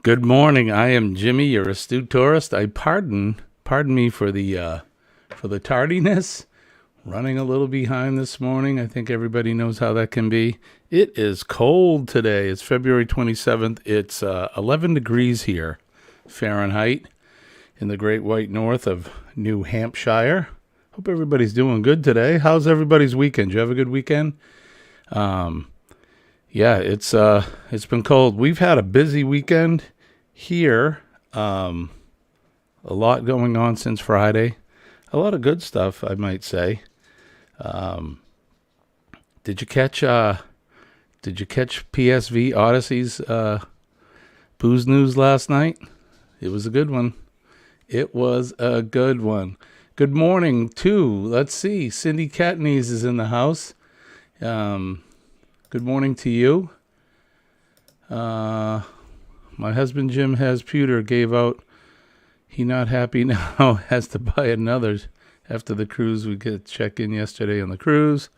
Good morning. I am Jimmy, your astute tourist. I pardon me for the tardiness. Running a little behind this morning. I think everybody knows how that can be. It is cold today. It's February 27th. It's 11 degrees here, Fahrenheit, in the Great White North of New Hampshire. Hope everybody's doing good today. How's everybody's weekend? Did you have a good weekend? Yeah, it's been cold. We've had a busy weekend here. A lot going on since Friday. A lot of good stuff, I might say. Did you catch PSV Odyssey's booze news last night? It was a good one. It was a good one. Good morning too. Let's see. Cindy Catnese is in the house. Good morning to you. My husband Jim has pewter gave out. He not happy now. Has to buy another after the cruise. We get check in yesterday on the cruise.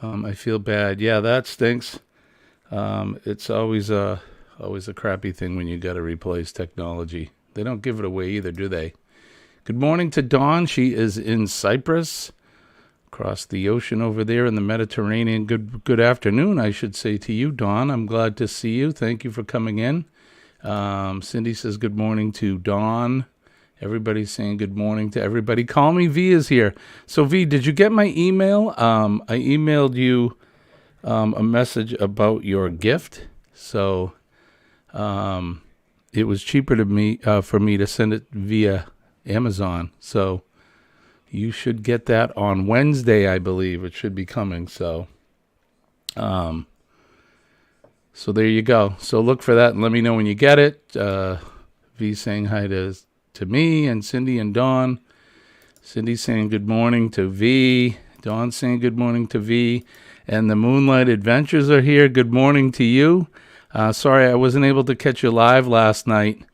I feel bad. Yeah, that stinks. It's always a crappy thing when you got to replace technology. They don't give it away either, do they? Good morning to Dawn. She is in Cyprus, across the ocean over there in the Mediterranean. Good afternoon, I should say to you, Dawn. I'm glad to see you. Thank you for coming in. Cindy says good morning to Dawn. Everybody's saying good morning to everybody. Call Me V is here. So V, did you get my email? I emailed you a message about your gift. So it was cheaper for me to send it via Amazon. So you should get that on Wednesday, I believe. It should be coming. So there you go. So look for that and let me know when you get it. V saying hi to me and Cindy and Dawn. Cindy saying good morning to V. Dawn saying good morning to V. And the Moonlight Adventures are here. Good morning to you. Sorry I wasn't able to catch you live last night.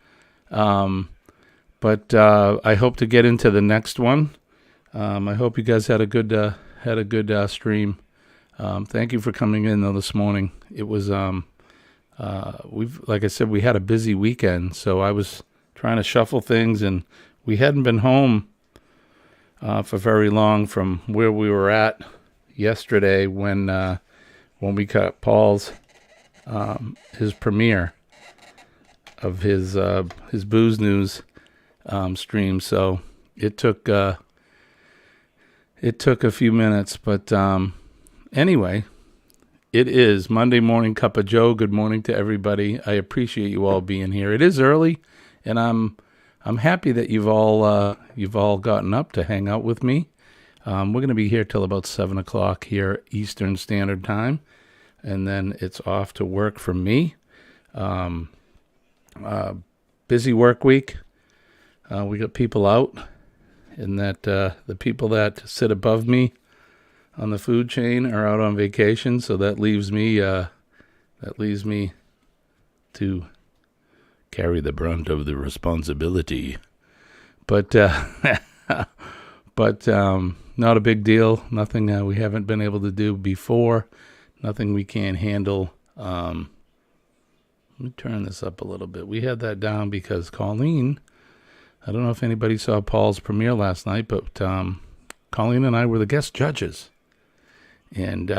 But I hope to get into the next one. I hope you guys had a good stream. Thank you for coming in though this morning. It was like I said, we had a busy weekend, so I was trying to shuffle things, and we hadn't been home for very long from where we were at yesterday when we got Paul's his premiere of his booze news stream. So it took a few minutes, but anyway, it is Monday Morning Cup of Joe. Good morning to everybody. I appreciate you all being here. It is early, and I'm happy that you've all gotten up to hang out with me. We're going to be here till about 7:00 here Eastern Standard Time, and then it's off to work for me. Busy work week. We got people out, and that the people that sit above me on the food chain are out on vacation, so that leaves me to carry the brunt of the responsibility. But not a big deal. Nothing we haven't been able to do before. Nothing we can't handle. Let me turn this up a little bit. We had that down because Colleen, I don't know if anybody saw Paul's premiere last night, but Colleen and I were the guest judges. And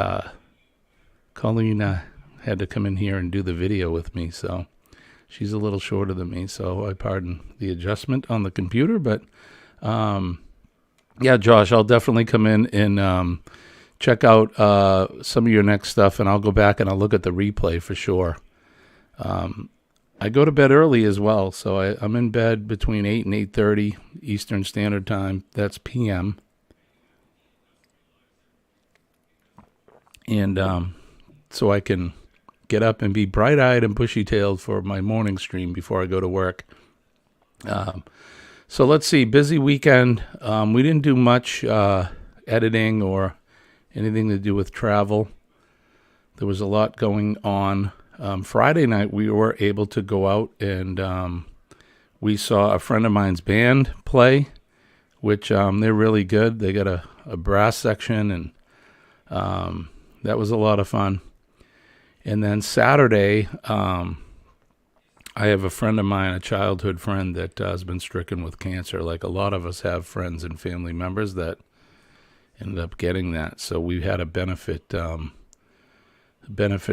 Colleen had to come in here and do the video with me, so she's a little shorter than me, so I pardon the adjustment on the computer. But yeah, Josh, I'll definitely come in and check out some of your next stuff, and I'll go back and I'll look at the replay for sure. I go to bed early as well, so I'm in bed between 8 and 8:30 Eastern Standard Time. That's p.m. And so I can get up and be bright-eyed and bushy-tailed for my morning stream before I go to work. So let's see, busy weekend. We didn't do much editing or anything to do with travel. There was a lot going on. Friday night, we were able to go out and we saw a friend of mine's band play, which they're really good. They got a brass section, and that was a lot of fun. And then Saturday, I have a friend of mine, a childhood friend that has been stricken with cancer. Like a lot of us have friends and family members that ended up getting that. So we had a benefit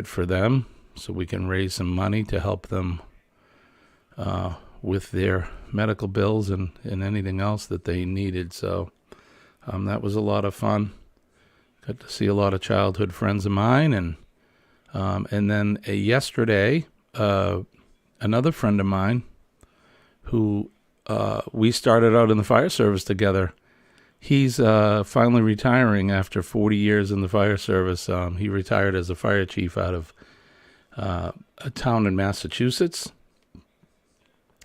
for them, so we can raise some money to help them with their medical bills and anything else that they needed. So that was a lot of fun. Got to see a lot of childhood friends of mine, and then yesterday, another friend of mine who we started out in the fire service together. He's finally retiring after 40 years in the fire service. He retired as a fire chief out of a town in Massachusetts.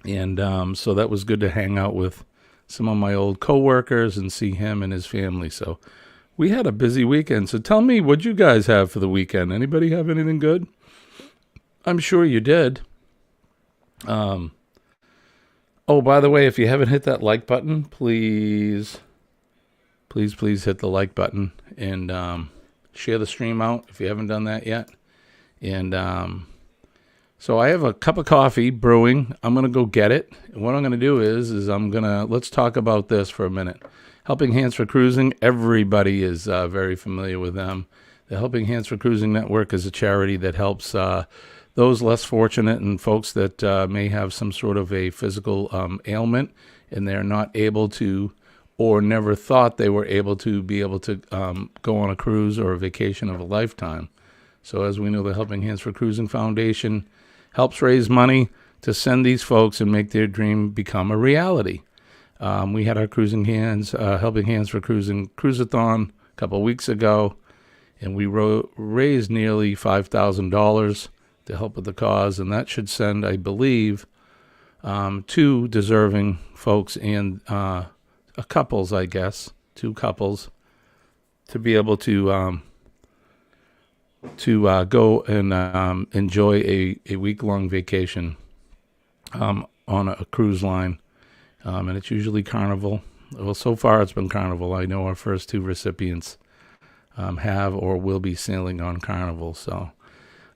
And so that was good to hang out with some of my old coworkers and see him and his family. So we had a busy weekend. So tell me, what'd you guys have for the weekend? Anybody have anything good? I'm sure you did. Oh, by the way, if you haven't hit that like button, please hit the like button and share the stream out if you haven't done that yet. And so I have a cup of coffee brewing. I'm going to go get it. And what I'm going to do is let's talk about this for a minute. Helping Hands for Cruising, everybody is very familiar with them. The Helping Hands for Cruising Network is a charity that helps those less fortunate and folks that may have some sort of a physical ailment and they're not able to, or never thought they were able to go on a cruise or a vacation of a lifetime. So as we know, the Helping Hands for Cruising Foundation helps raise money to send these folks and make their dream become a reality. We had our Helping Hands for Cruising Cruisathon a couple of weeks ago, and we raised nearly $5,000 to help with the cause, and that should send, I believe, two deserving folks and couples, I guess, two couples, to be able to go and enjoy a week-long vacation on a cruise line. And it's usually Carnival. Well, so far it's been Carnival. I know our first two recipients have or will be sailing on Carnival. So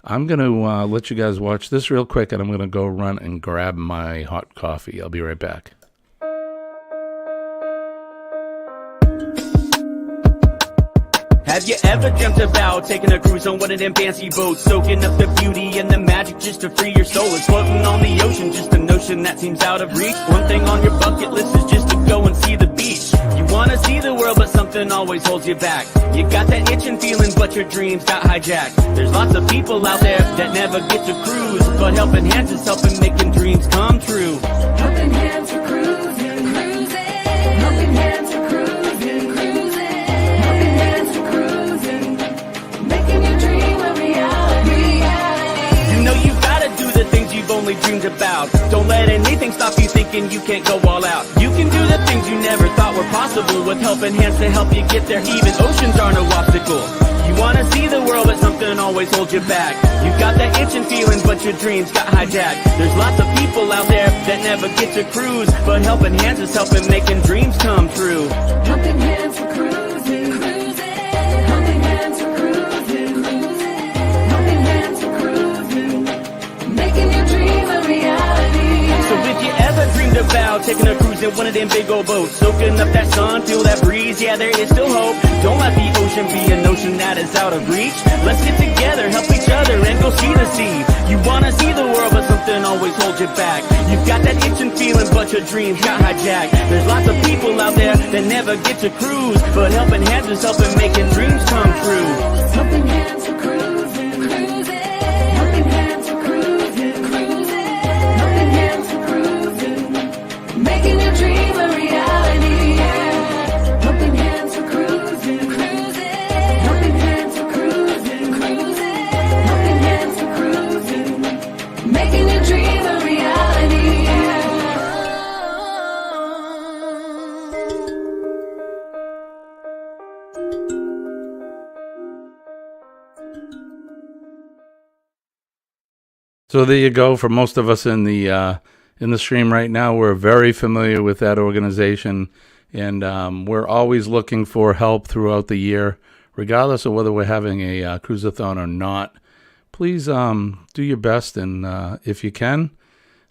I'm going to let you guys watch this real quick, and I'm going to go run and grab my hot coffee. I'll be right back. Have you ever dreamt about taking a cruise on one of them fancy boats, soaking up the beauty and the magic just to free your soul? It's floating on the ocean, just a notion that seems out of reach. One thing on your bucket list is just to go and see the beach. You wanna see the world, but something always holds you back. You got that itching feeling, but your dreams got hijacked. There's lots of people out there that never get to cruise, but Helping Hands is helping making dreams come true. Helping Hands for Cruising, cruising. Helping Hands for Cruising, cruising. Helping Hands for Cruising, making your dream a reality. You know you gotta do the things you've only dreamed about. Don't let anything stop you thinking you can't go all out. You can do the things you never thought were possible with Helping Hands to help you get there. Even oceans are no obstacle. You wanna see the world, but something always holds you back. You got that itching feeling, but your dreams got hijacked. There's lots of people out there that never get to cruise, but Helping Hands is helping making dreams come true. Helping Hands for Cruising, cruising. Helping Hands for Cruising, cruising. Helping Hands for Cruising, making your dream a reality. So if you ever dreamed about taking a cruise in one of them big old boats, soaking up that sun, feel that breeze, yeah, there is still hope. Don't let the ocean be a notion that is out of reach. Let's get together, help each other, and go see the sea. You wanna see the world, but something always holds you back. You've got that itching feeling, but your dreams got hijacked. There's lots of people out there that never get to cruise, but Helping Hands is helping making dreams come true. Helping Hands for Cruising, cruising. Helping Hands for Cruising, cruising. Helping Hands for Cruising, making your dream a reality. Helping Hands for Cruising, cruising. Helping Hands for Cruising, cruising. Helping Hands for Cruising, making your dream a reality. So there you go. For most of us in the stream right now, we're very familiar with that organization, and we're always looking for help throughout the year, regardless of whether we're having a cruisathon or not. Please do your best, and if you can,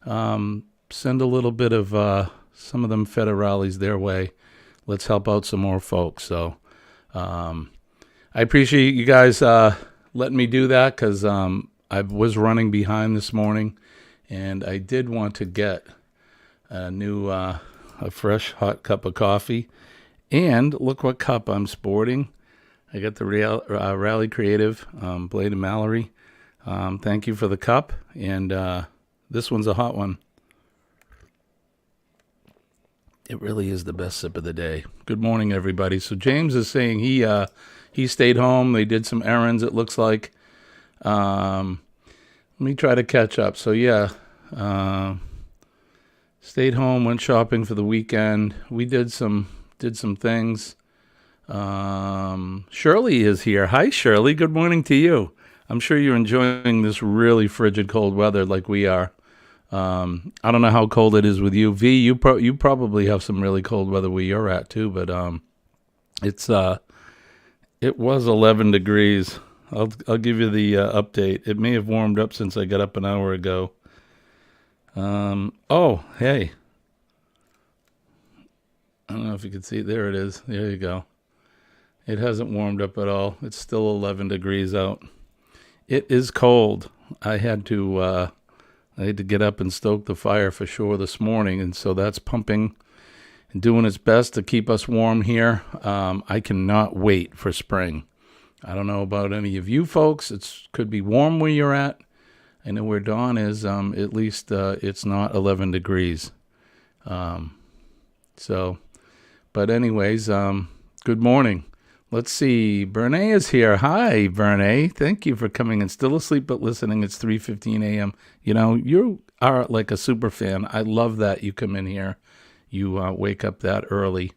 send a little bit of some of them federales their way. Let's help out some more folks. So I appreciate you guys letting me do that, because I was running behind this morning, and I did want to get a fresh hot cup of coffee. And look what cup I'm sporting. I got the Rally Creative Blade and Mallory. Thank you for the cup. And this one's a hot one. It really is the best sip of the day. Good morning, everybody. So James is saying he stayed home. They did some errands, it looks like. Let me try to catch up. So yeah, stayed home, went shopping for the weekend. We did some things. Shirley is here. Hi, Shirley. Good morning to you. I'm sure you're enjoying this really frigid cold weather like we are. I don't know how cold it is with you. V, you probably have some really cold weather where you're at too, but it was 11 degrees. I'll give you the update. It may have warmed up since I got up an hour ago. Oh, hey. I don't know if you can see it. There it is. There you go. It hasn't warmed up at all. It's still 11 degrees out. It is cold. I had to get up and stoke the fire for sure this morning, and so that's pumping and doing its best to keep us warm here. I cannot wait for spring. I don't know about any of you folks. It could be warm where you're at. I know where Dawn is. At least it's not 11 degrees. But anyways, good morning. Let's see. Bernay is here. Hi, Bernay. Thank you for coming in. Still asleep but listening. It's 3:15 a.m. You know, you are like a super fan. I love that you come in here. You wake up that early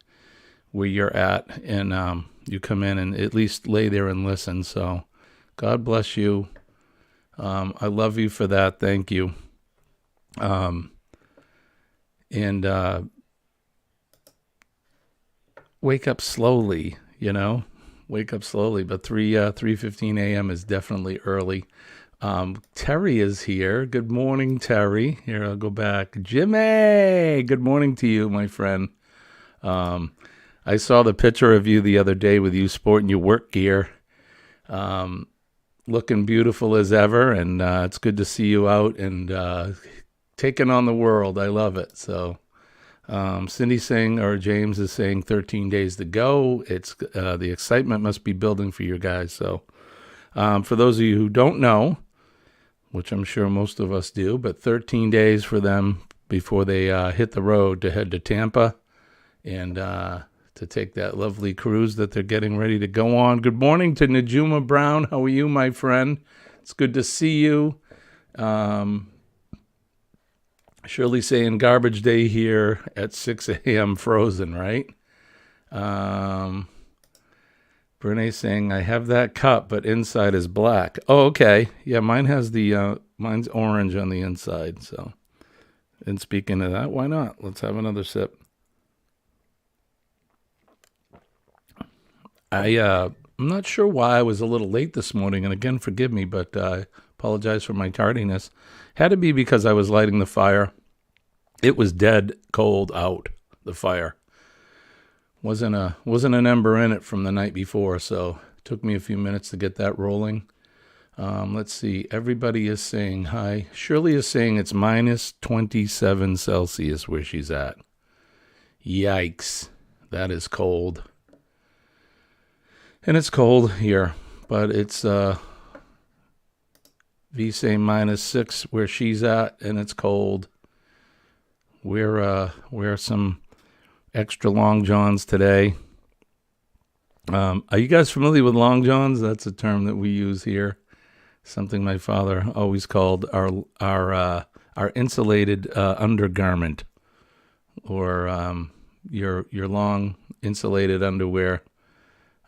where you're at, and you come in and at least lay there and listen. So God bless you. I love you for that. Thank you. Wake up slowly, wake up slowly. But 3:15 a.m. is definitely early. Terry is here. Good morning, Terry. Here, I'll go back. Jimmy, good morning to you, my friend. I saw the picture of you the other day with you sporting your work gear. Looking beautiful as ever, and it's good to see you out and taking on the world. I love it. So Cindy's saying, or James is saying 13 days to go. It's the excitement must be building for you guys. So for those of you who don't know, which I'm sure most of us do, but 13 days for them before they hit the road to head to Tampa and to take that lovely cruise that they're getting ready to go on. Good morning to Najuma Brown. How are you, my friend? It's good to see you. Shirley saying garbage day here at 6 a.m. frozen, right? Brene saying I have that cup, but inside is black. Oh, okay. Yeah, mine has mine's orange on the inside. So, and speaking of that, why not? Let's have another sip. I'm not sure why I was a little late this morning, and again, forgive me, but I apologize for my tardiness. Had to be because I was lighting the fire. It was dead cold out, the fire. Wasn't an ember in it from the night before, so it took me a few minutes to get that rolling. Let's see. Everybody is saying hi. Shirley is saying it's minus 27 Celsius where she's at. Yikes. That is cold. And it's cold here, but it's V saying minus 6 where she's at, and it's cold. Wear some extra long johns today. Are you guys familiar with long johns? That's a term that we use here. Something my father always called our insulated undergarment, or your long insulated underwear.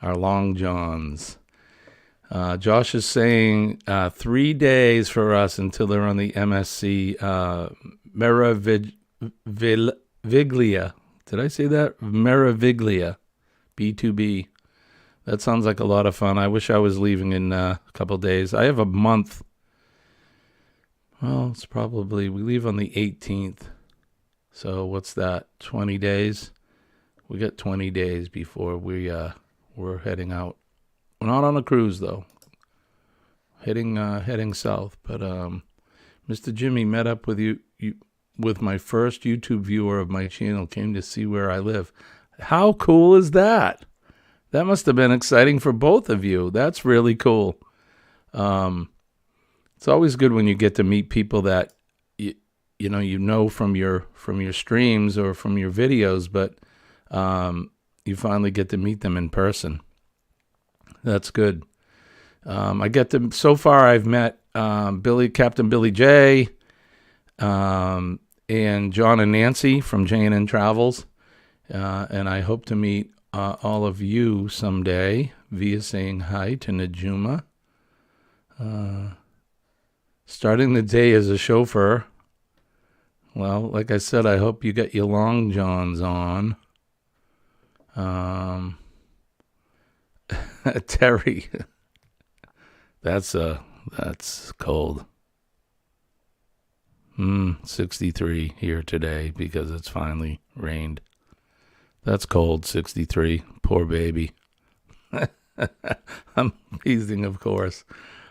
Our long johns. Josh is saying 3 days for us until they're on the MSC Meraviglia. Did I say that? Meraviglia. B2B. That sounds like a lot of fun. I wish I was leaving in a couple days. I have a month. Well, it's probably, we leave on the 18th. So what's that? 20 days? We got 20 days before we're heading out. We're not on a cruise though. Heading south, but Mr. Jimmy met up with you with my first YouTube viewer of my channel, came to see where I live. How cool is that? That must have been exciting for both of you. That's really cool. It's always good when you get to meet people that you know from your streams or from your videos, but you finally get to meet them in person. That's good. So far I've met Captain Billy J, and John and Nancy from J&N Travels, and I hope to meet all of you someday via saying hi to Najuma. Starting the day as a chauffeur. Well, like I said, I hope you get your long johns on. Terry, that's cold. 63 here today because it's finally rained. That's cold, 63. Poor baby. I'm teasing, of course.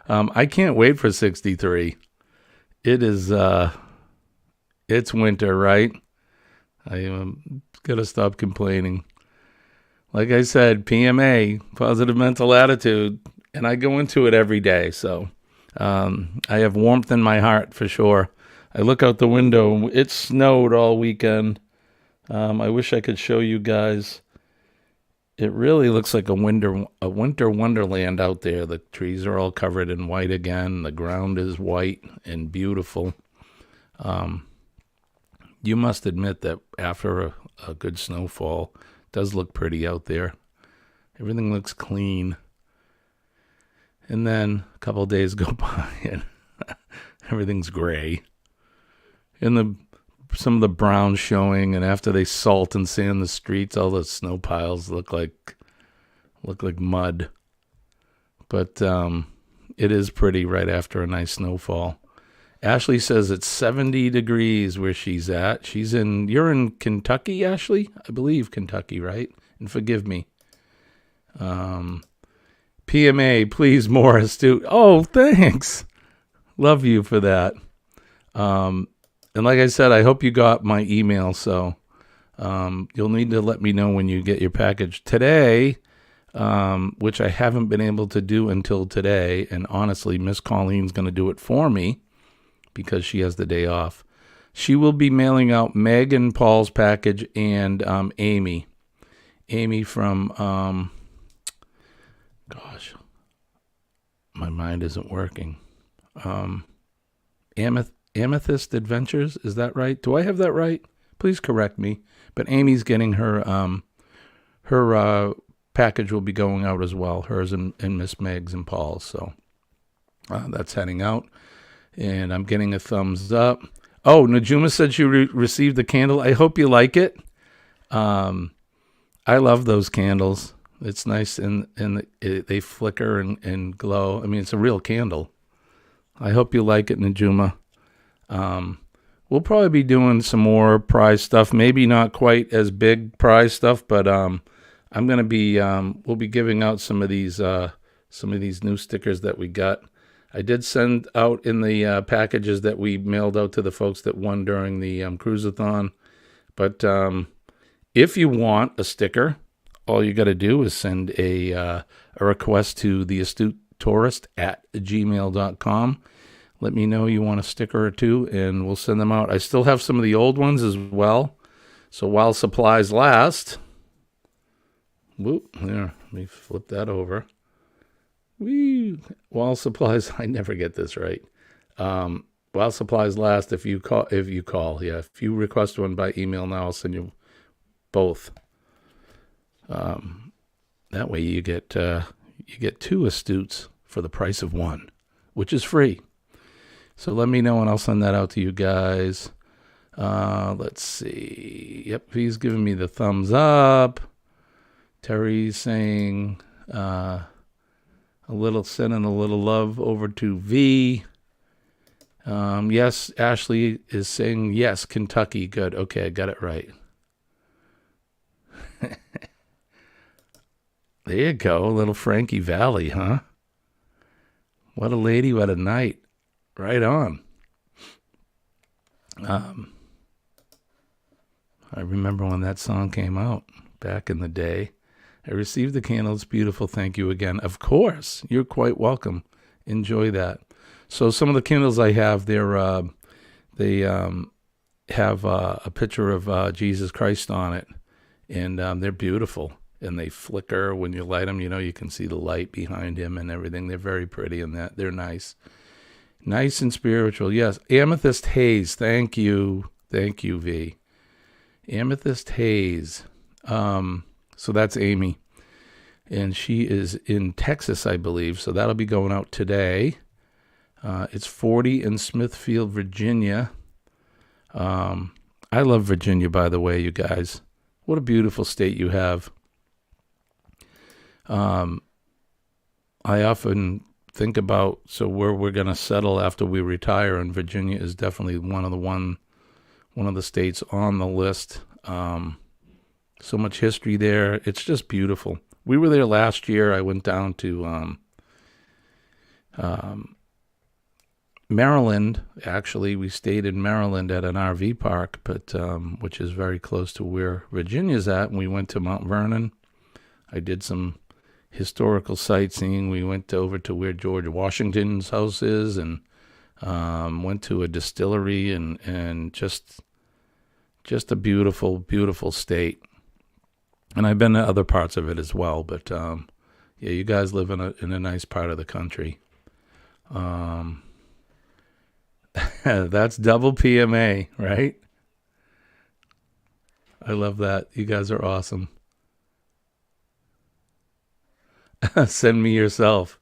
I can't wait for 63. It is, it's winter, right? I gotta stop complaining. Like I said, PMA, positive mental attitude, and I go into it every day. So I have warmth in my heart for sure. I look out the window. It snowed all weekend. I wish I could show you guys. It really looks like a winter wonderland out there. The trees are all covered in white again. The ground is white and beautiful. You must admit that after a good snowfall, it does look pretty out there. Everything looks clean. And then a couple of days go by and everything's gray. And some of the brown showing, and after they salt and sand the streets, all the snow piles look like mud. But it is pretty right after a nice snowfall. Ashley says it's 70 degrees where she's at. You're in Kentucky, Ashley? I believe Kentucky, right? And forgive me. PMA, please, more astute. Oh, thanks. Love you for that. And like I said, I hope you got my email, so you'll need to let me know when you get your package today, which I haven't been able to do until today. And honestly, Miss Colleen's going to do it for me because she has the day off. She will be mailing out Meg and Paul's package and Amy. Amy from, gosh, my mind isn't working. Amethyst Adventures, is that right? Do I have that right? Please correct me. But Amy's getting her package will be going out as well. Hers and Miss Meg's and Paul's. So that's heading out. And I'm getting a thumbs up. Oh, Najuma said she received the candle. I hope you like it. I love those candles. It's nice and they flicker and glow. I mean, it's a real candle. I hope you like it, Najuma. We'll probably be doing some more prize stuff. Maybe not quite as big prize stuff, but I'm gonna be we'll be giving out some of these new stickers that we got. I did send out in the packages that we mailed out to the folks that won during the cruiseathon. But if you want a sticker, all you got to do is send a request to theastutetourist@gmail.com. Let me know you want a sticker or two, and we'll send them out. I still have some of the old ones as well. So while supplies last, whoop, there, let me flip that over. While supplies, I never get this right. While supplies last, if you call, if you request one by email now, I'll send you both. That way you get 2 Astutes for the price of 1, which is free. So let me know and I'll send that out to you guys. Let's see. Yep, he's giving me the thumbs up. Terry's saying sending a little love over to V. Yes, Ashley is saying yes, Kentucky. Good. Okay, I got it right. There you go, little Frankie Valley, huh? What a lady, what a night. Right on. I remember when that song came out back in the day. I received the candles. Beautiful. Thank you again. Of course. You're quite welcome. Enjoy that. So some of the candles I have, they have a picture of Jesus Christ on it, and they're beautiful. And they flicker when you light them. You know, you can see the light behind him and everything. They're very pretty, and that they're nice. Nice and spiritual. Yes. Amethyst Haze. Thank you. Thank you, V. Amethyst Haze. So that's Amy. And she is in Texas, I believe. So that'll be going out today. It's 40 in Smithfield, Virginia. I love Virginia, by the way, you guys. What a beautiful state you have. I often think about where we're going to settle after we retire, and Virginia is definitely one of the states on the list. So much history there. It's just beautiful. We were there last year. I went down to Maryland. Actually, we stayed in Maryland at an RV park, but which is very close to where Virginia's at. And we went to Mount Vernon. I did some historical sightseeing. We went over to where George Washington's house is, and went to a distillery, and just a beautiful, beautiful state. And I've been to other parts of it as well, but yeah, you guys live in a nice part of the country. That's double PMA, right? I love that. You guys are awesome. Send me yourself.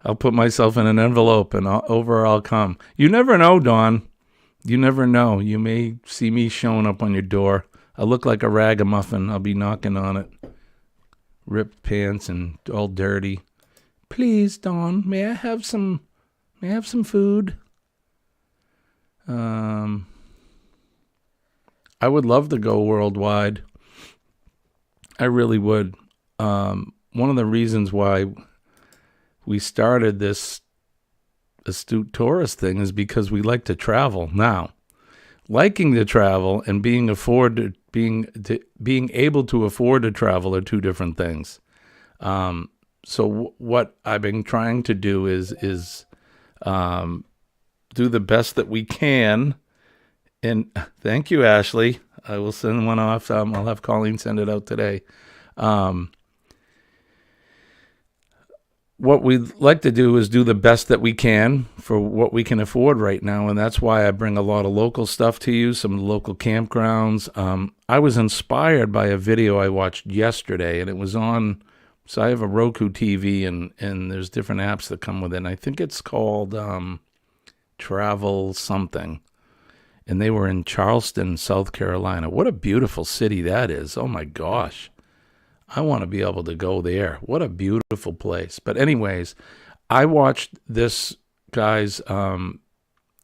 I'll put myself in an envelope, and over I'll come. You never know, Dawn. You never know. You may see me showing up on your door. I look like a ragamuffin. I'll be knocking on it. Ripped pants and all dirty. Please, Dawn, may I have some food? I would love to go worldwide. I really would. One of the reasons why we started this Astute Tourist thing is because we like to travel. Now, liking to travel and being able to afford to travel are two different things. So what I've been trying to do is do the best that we can. And thank you, Ashley. I will send one off. I'll have Colleen send it out today. What we'd like to do is do the best that we can for what we can afford right now, and that's why I bring a lot of local stuff to you, some local campgrounds. I was inspired by a video I watched yesterday, and it was on, so I have a Roku TV, and there's different apps that come with it, and I think it's called Travel something, and they were in Charleston, South Carolina. What a beautiful city that is. Oh, my gosh. I want to be able to go there. What a beautiful place. But anyways, I watched this guy's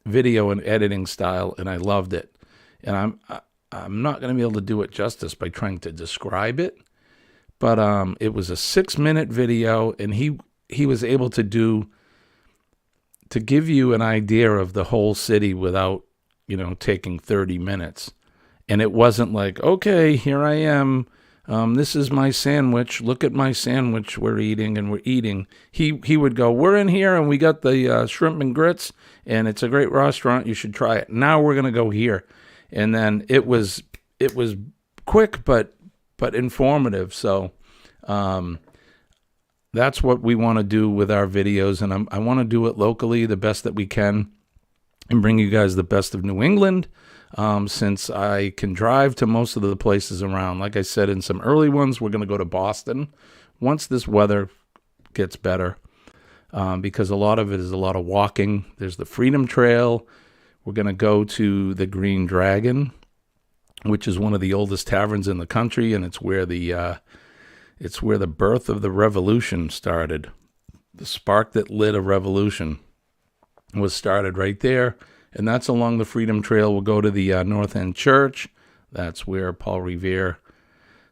video and editing style, and I loved it. And I'm not going to be able to do it justice by trying to describe it. But it was a 6-minute video, and he was able to give you an idea of the whole city without, taking 30 minutes. And it wasn't like, okay, here I am. This is my sandwich. Look at my sandwich we're eating. He would go, we're in here, and we got the shrimp and grits, and it's a great restaurant. You should try it. Now we're going to go here. And then it was quick but informative. So that's what we want to do with our videos, and I want to do it locally the best that we can and bring you guys the best of New England. Since I can drive to most of the places around. Like I said, in some early ones, we're going to go to Boston once this weather gets better, because a lot of it is a lot of walking. There's the Freedom Trail. We're going to go to the Green Dragon, which is one of the oldest taverns in the country, and it's where the birth of the revolution started, the spark that lit a revolution. was started right there. And that's along the Freedom Trail. We'll go to the North End Church. That's where Paul Revere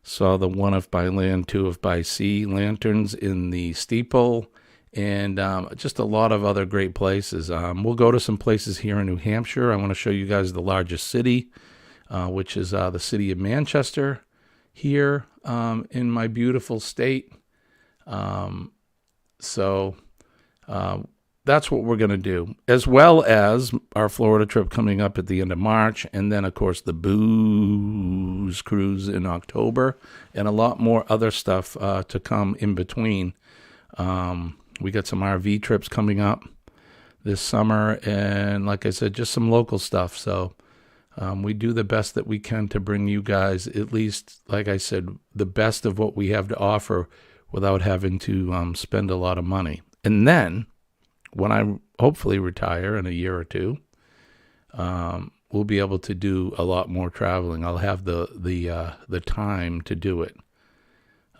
saw the 1 if by land, 2 if by sea lanterns in the steeple, and just a lot of other great places. We'll go to some places here in New Hampshire. I want to show you guys the largest city, which is the city of Manchester here in my beautiful state. So that's what we're going to do, as well as our Florida trip coming up at the end of March, and then, of course, the booze cruise in October, and a lot more other stuff to come in between. We got some RV trips coming up this summer, and like I said, just some local stuff. So we do the best that we can to bring you guys, at least, like I said, the best of what we have to offer without having to spend a lot of money. And then, when I hopefully retire in a year or two, we'll be able to do a lot more traveling. I'll have the time to do it.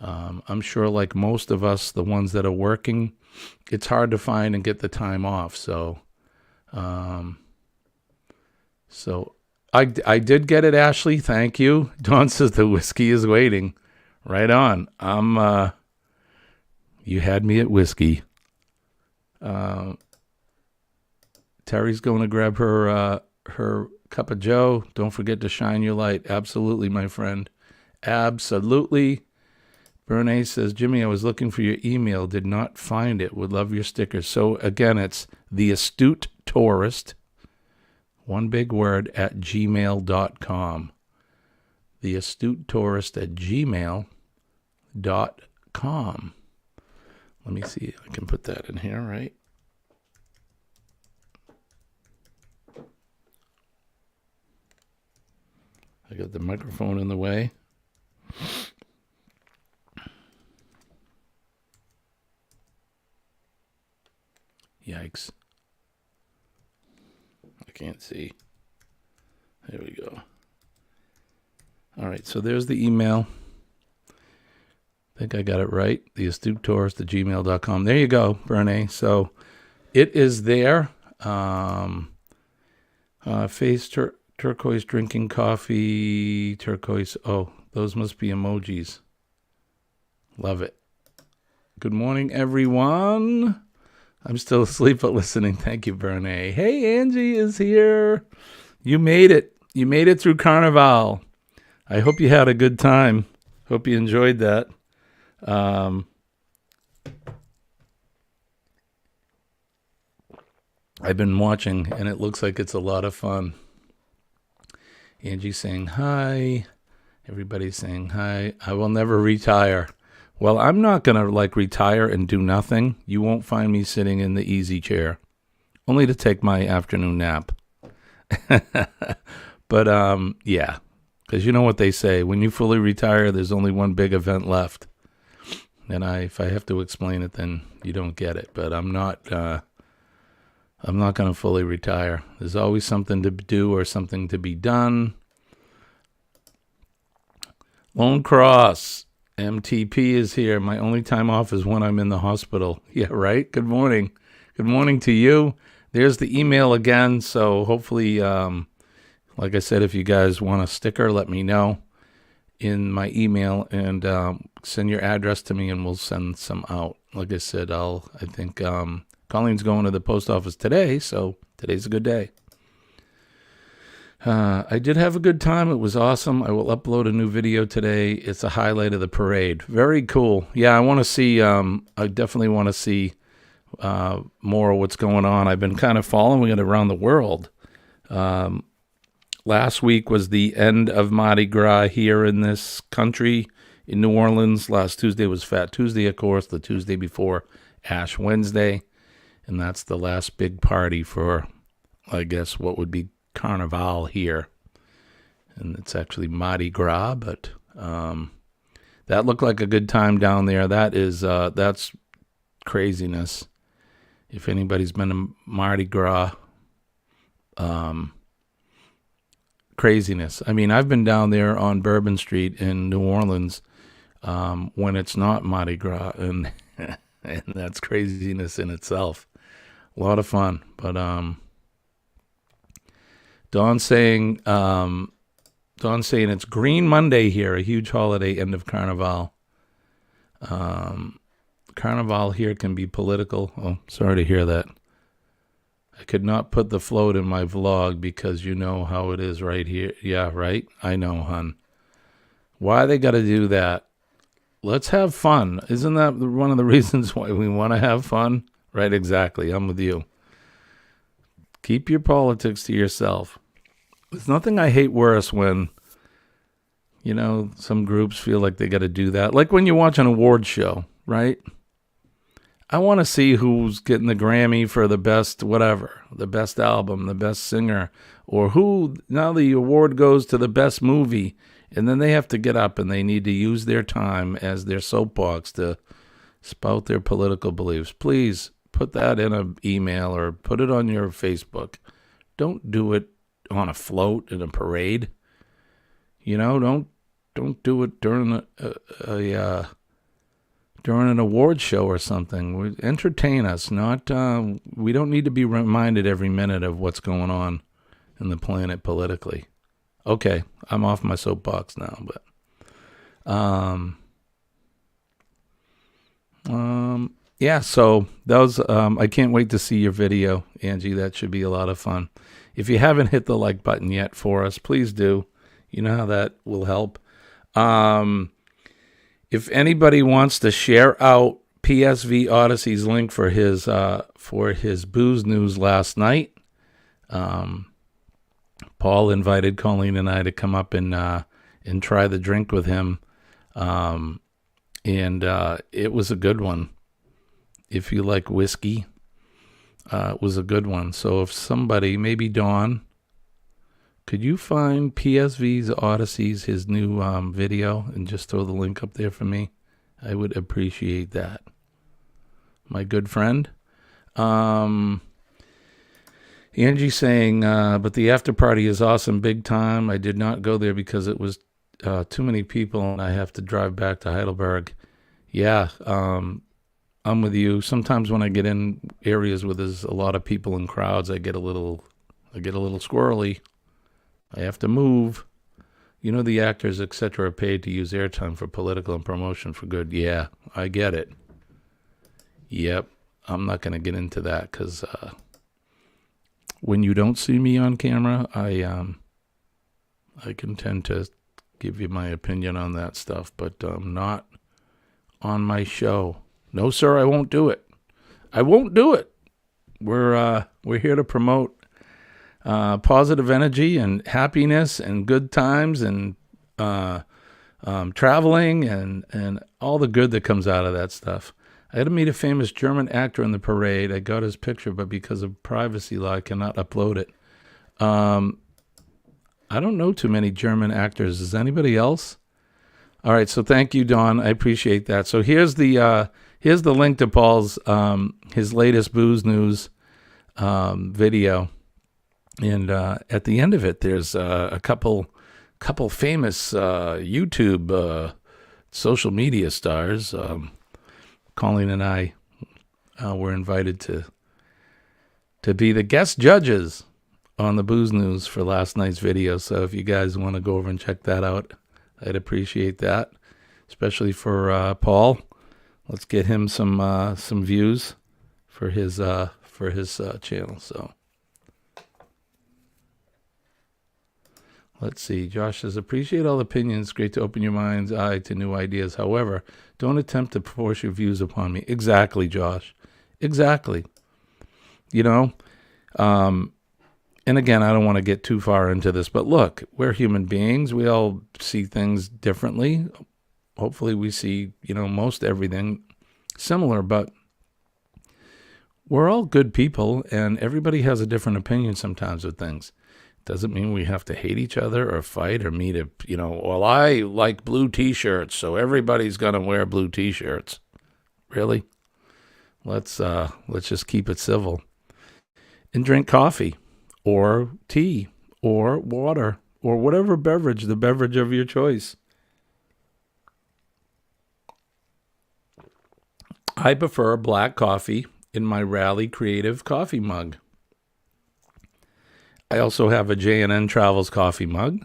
I'm sure, like most of us, the ones that are working, it's hard to find and get the time off. So I did get it, Ashley. Thank you. Dawn says the whiskey is waiting. Right on. You had me at whiskey. Terry's going to grab her cup of joe. Don't forget to shine your light. Absolutely, my friend. Absolutely. Bernays says, Jimmy, I was looking for your email. Did not find it. Would love your stickers. So again, it's The Astute Tourist, one big word, at gmail.com. The Astute Tourist at gmail.com. Let me see. I can put that in here, right? I got the microphone in the way. Yikes. I can't see. There we go. All right, so there's the email. I think I got it right. The Astute Tourist at gmail.com. There you go, Bernie. So it is there. Face turquoise drinking coffee. Turquoise. Oh, those must be emojis. Love it. Good morning, everyone. I'm still asleep but listening. Thank you, Bernie. Hey, Angie is here. You made it. You made it through Carnival. I hope you had a good time. Hope you enjoyed that. I've been watching, and it looks like it's a lot of fun. Angie saying hi. Everybody's saying hi. I will never retire. Well, I'm not going to retire and do nothing. You won't find me sitting in the easy chair, only to take my afternoon nap. But yeah, because you know what they say, when you fully retire, there's only one big event left. And if I have to explain it, then you don't get it. But I'm not going to fully retire. There's always something to do or something to be done. Lone Cross MTP is here. My only time off is when I'm in the hospital. Yeah, right? Good morning. Good morning to you. There's the email again. So hopefully, like I said, if you guys want a sticker, let me know in my email and send your address to me and we'll send some out. Like I said, I think Colleen's going to the post office today, so today's a good day. I did have a good time. It was awesome. I will upload a new video today. It's a highlight of the parade. Very cool. Yeah, I want to see, I definitely want to see more of what's going on. I've been kind of following it around the world. Last week was the end of Mardi Gras here in this country, in New Orleans. Last Tuesday was Fat Tuesday, of course, the Tuesday before Ash Wednesday. And that's the last big party for, I guess, what would be Carnival here. And it's actually Mardi Gras, but that looked like a good time down there. That's craziness. If anybody's been to Mardi Gras, craziness. I mean, I've been down there on Bourbon Street in New Orleans when it's not Mardi Gras, and that's craziness in itself. A lot of fun. But Dawn's saying it's Green Monday here, a huge holiday, end of Carnival. Carnival here can be political. Oh, sorry to hear that. I could not put the float in my vlog because you know how it is right here. Yeah, right? I know, hun. Why they got to do that? Let's have fun. Isn't that one of the reasons why we want to have fun? Right, exactly. I'm with you. Keep your politics to yourself. There's nothing I hate worse when, you know, some groups feel like they got to do that. Like when you watch an award show, right? I want to see who's getting the Grammy for the best whatever, the best album, the best singer, or who, now the award goes to the best movie, and then they have to get up and they need to use their time as their soapbox to spout their political beliefs. Please put that in an email or put it on your Facebook. Don't do it on a float in a parade. You know, don't do it during during an award show or something. Entertain us, not we don't need to be reminded every minute of what's going on in the planet politically. Okay, I'm off my soapbox now, but yeah, so that was I can't wait to see your video, Angie. That should be a lot of fun. If you haven't hit the like button yet for us, please do. You know how that will help. If anybody wants to share out PSV Odyssey's link for his booze news last night, Paul invited Colleen and I to come up and try the drink with him, and it was a good one. If you like whiskey, it was a good one. So if somebody, maybe Dawn, could you find PSV's Odyssey's, his new video, and just throw the link up there for me? I would appreciate that. My good friend. Angie saying, but the after party is awesome, big time. I did not go there because it was too many people and I have to drive back to Heidelberg. Yeah, I'm with you. Sometimes when I get in areas where there's a lot of people and crowds, I get a little squirrely. I have to move. You know, the actors, etc., are paid to use airtime for political and promotion for good. Yeah, I get it. Yep, I'm not going to get into that because when you don't see me on camera, I can tend to give you my opinion on that stuff, but not on my show. No, sir, I won't do it. I won't do it. We're here to promote positive energy and happiness and good times and traveling and all the good that comes out of that stuff. I had to meet a famous German actor in the parade. I got his picture, but because of privacy law, I cannot upload it. I don't know too many German actors. Is anybody else? All right, so thank you, Dawn. I appreciate that. So here's the link to Paul's his latest booze news video. And at the end of it, there's a couple famous YouTube social media stars. Colleen and I were invited to be the guest judges on the booze news for last night's video. So if you guys want to go over and check that out, I'd appreciate that, especially for Paul. Let's get him some views for his channel. So. Let's see. Josh says, appreciate all opinions. Great to open your mind's eye to new ideas. However, don't attempt to force your views upon me. Exactly, Josh. Exactly. You know, and again, I don't want to get too far into this, but look, we're human beings. We all see things differently. Hopefully we see, most everything similar, but we're all good people and everybody has a different opinion sometimes of things. Doesn't mean we have to hate each other or fight or meet well, I like blue t-shirts, so everybody's going to wear blue t-shirts. Really? Let's just keep it civil. And drink coffee or tea or water or whatever beverage, the beverage of your choice. I prefer black coffee in my Rally Creative coffee mug. I also have a J&N Travels coffee mug.